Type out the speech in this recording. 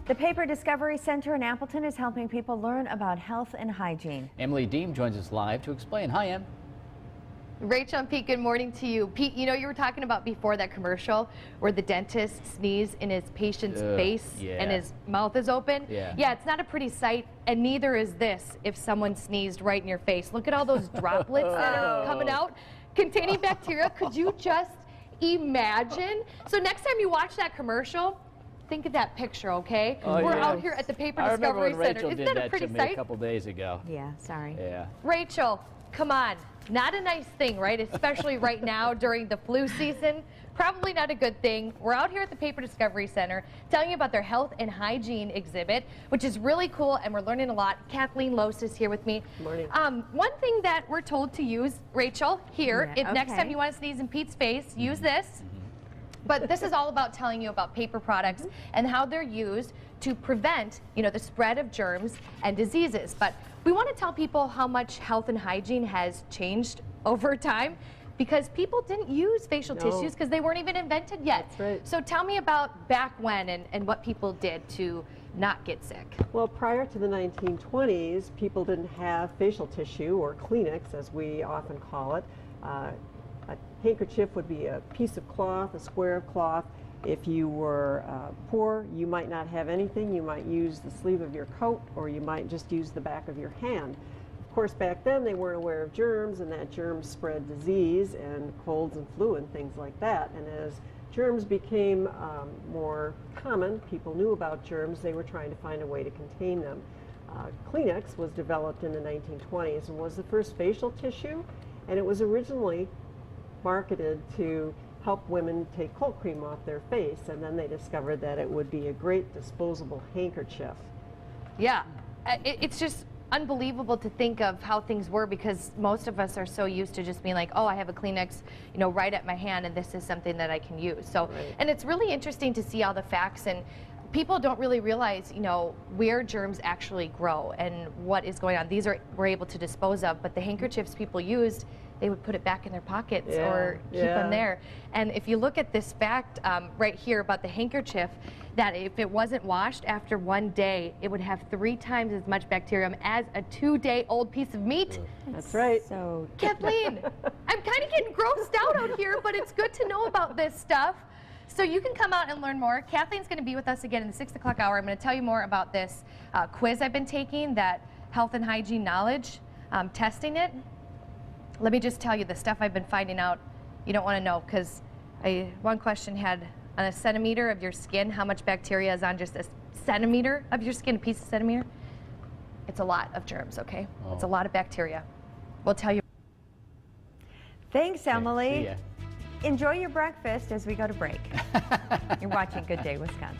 The Paper Discovery Center in Appleton is helping people learn about health and hygiene. Emily Deem joins us live to explain. Hi, Em. Rachel and Pete, good morning to you. Pete, you know, you were talking about before that commercial where the dentist sneezed in his patient's face and his mouth is open. Yeah, it's not a pretty sight, and neither is this if someone sneezed right in your face. Look at all those droplets that are coming out containing bacteria. Could you just imagine? So next time you watch that commercial, think of that picture, okay? We're out here at the Paper Discovery Center. Isn't that a pretty sight? A couple days ago. Yeah, sorry. Yeah. Rachel, come on. Not a nice thing, right? Especially right now during the flu season. Probably not a good thing. We're out here at the Paper Discovery Center telling you about their health and hygiene exhibit, which is really cool, and we're learning a lot. Kathleen Lose is here with me. Good morning. One thing that we're told to use, Rachel, here, if next time you want to sneeze in Pete's face, use this. But this is all about telling you about paper products and how they're used to prevent, you know, the spread of germs and diseases. But we want to tell people how much health and hygiene has changed over time, because people didn't use facial tissues because they weren't even invented yet. That's right. So tell me about back when and what people did to not get sick. Well, prior to the 1920s, people didn't have facial tissue, or Kleenex as we often call it. A handkerchief would be a piece of cloth, a square of cloth. If you were poor, you might not have anything. You might use the sleeve of your coat, or you might just use the back of your hand. Of course, back then they weren't aware of germs, and that germs spread disease and colds and flu and things like that. And as germs became more common, people knew about germs, they were trying to find a way to contain them. Kleenex was developed in the 1920s and was the first facial tissue, and it was originally marketed to help women take cold cream off their face, and then they discovered that it would be a great disposable handkerchief. Yeah, it's just unbelievable to think of how things were, because most of us are so used to just being like, oh, I have a Kleenex, you know, right at my hand, and this is something that I can use. So, and it's really interesting to see all the facts, and people don't really realize, you know, where germs actually grow and what is going on. These we're able to dispose of, but the handkerchiefs people used, they would put it back in their pockets or keep them there. And if you look at this fact right here about the handkerchief, that if it wasn't washed after 1 day, it would have 3 times as much bacterium as a 2-day-old piece of meat. That's right. So, Kathleen, I'm kind of getting grossed out here, but it's good to know about this stuff. So you can come out and learn more. Kathleen's going to be with us again in the 6 o'clock hour. I'm going to tell you more about this quiz I've been taking, that health and hygiene knowledge, testing it. Let me just tell you the stuff I've been finding out. You don't want to know, because one question had, on a centimeter of your skin, how much bacteria is on just a centimeter of your skin, a piece of centimeter? It's a lot of germs, okay? It's a lot of bacteria. We'll tell you. thanks, Emily. See ya. Enjoy your breakfast as we go to break. You're watching Good Day Wisconsin.